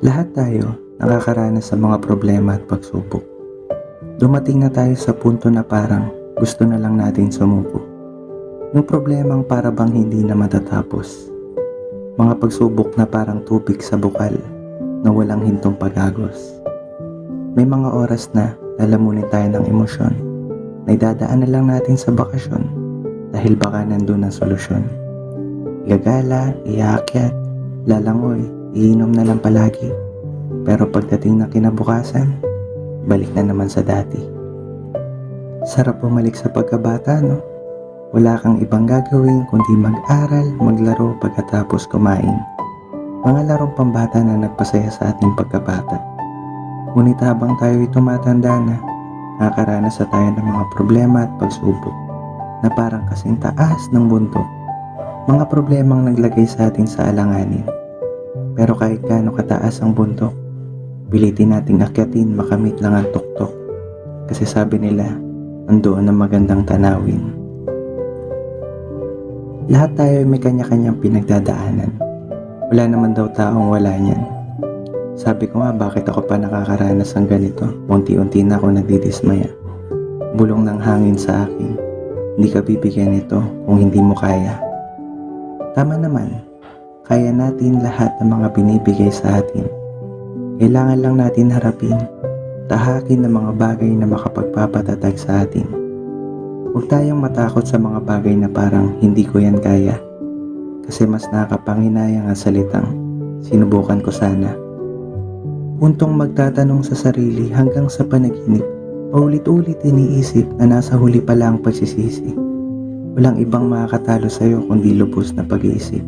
Lahat tayo nakakaranas sa mga problema at pagsubok. Dumating na tayo sa punto na parang gusto na lang natin sumuko. Yung problemang para bang hindi na matatapos. Mga pagsubok na parang tubig sa bukal na walang hintong pagagos. May mga oras na lalamunin tayo ng emosyon na idadaan na lang natin sa bakasyon dahil baka nandun ang solusyon. Gagala, iaakyat, lalangoy, iinom na lang palagi. Pero pagdating na kinabukasan, balik na naman sa dati. Sarap bumalik sa pagkabata, no? Wala kang ibang gagawin kundi mag-aral, maglaro pagkatapos kumain. Mga larong pambata na nagpasaya sa ating pagkabata. Ngunit habang tayo'y tumatanda na, nakakaranas na tayo ng mga problema at pagsubok na parang kasing taas ng bundok. Mga problemang naglagay sa atin sa alanganin. Pero kahit gaano kataas ang bundok, pilitin nating akyatin makamit lang ang tuktok. Kasi sabi nila, nandoon ang magandang tanawin. Lahat tayo ay may kanya-kanyang pinagdadaanan. Wala naman daw taong wala niyan. Sabi ko nga, bakit ako pa nakakaranas ng ganito? Unti-unti na ako nagdidismaya. Bulong ng hangin sa akin. Hindi ka bibigyan nito kung hindi mo kaya. Tama naman, kaya natin lahat ng mga binibigay sa atin. Kailangan lang natin harapin, tahakin ng mga bagay na makapagpapatatag sa atin. Huwag tayong matakot sa mga bagay na parang hindi ko yan kaya. Kasi mas nakakapanginayang ang salitang, sinubukan ko sana. Puntong magtatanong sa sarili hanggang sa panaginip, paulit-ulit iniisip na nasa huli pala ang pagsisisi. Walang ibang makakatalo sa'yo kundi lubos na pag-iisip.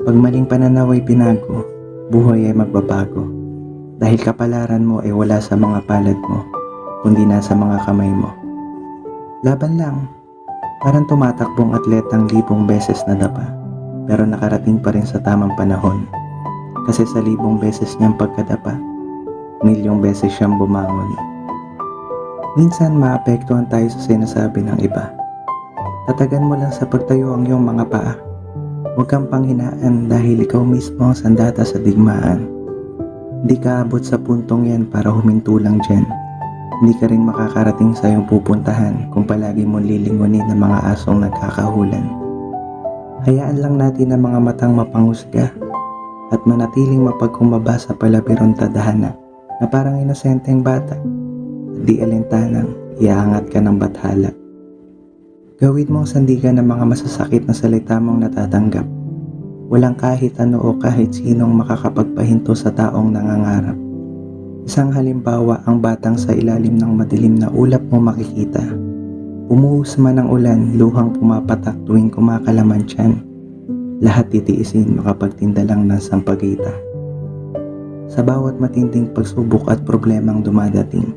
Pag maling pananaw ay binago, buhay ay magbabago. Dahil kapalaran mo ay wala sa mga palad mo, kundi nasa mga kamay mo. Laban lang, parang tumatakbong atletang libong beses na dapa, pero nakarating pa rin sa tamang panahon. Kasi sa libong beses niyang pagkadapa, milyong beses siyang bumangon. Minsan maapektuhan tayo sa sinasabi ng iba. Tatagan mo lang sa pagtayo ang iyong mga paa. Huwag kang panghinaan dahil ikaw mismo ang sandata sa digmaan. Hindi ka abot sa puntong yan para huminto lang dyan. Hindi ka rin makakarating sa iyong pupuntahan kung palagi mong lilingunin ng mga asong nagkakahulan. Hayaan lang natin ang mga matang mapanghusga at manatiling mapagkumbaba sa palabirong tadhana na parang inosenteng bata. Di alintanang iaangat ka ng bathala. Gawin mong sandigan ng mga masasakit na salita mong natatanggap. Walang kahit ano o kahit sinong makakapagpahinto sa taong nangangarap. Isang halimbawa ang batang sa ilalim ng madilim na ulap mo makikita. Umuhos man ang ulan, luhang pumapatak tuwing kumakalaman tiyan. Lahat titiisin makapagtinda lang ng sampagita. Sa bawat matinding pagsubok at problemang dumadating,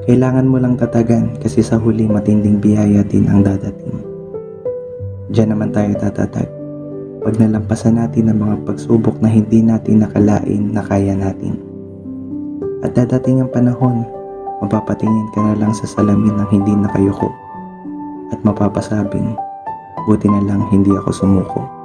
kailangan mo lang tatagan kasi sa huli matinding biyaya din ang dadating. Diyan naman tayo tatatag. Pag nalampasan natin ang mga pagsubok na hindi natin nakalain na kaya natin. At dadating ang panahon, mapapatingin ka na lang sa salamin ng hindi nakayuko. At mapapasabing, buti na lang hindi ako sumuko.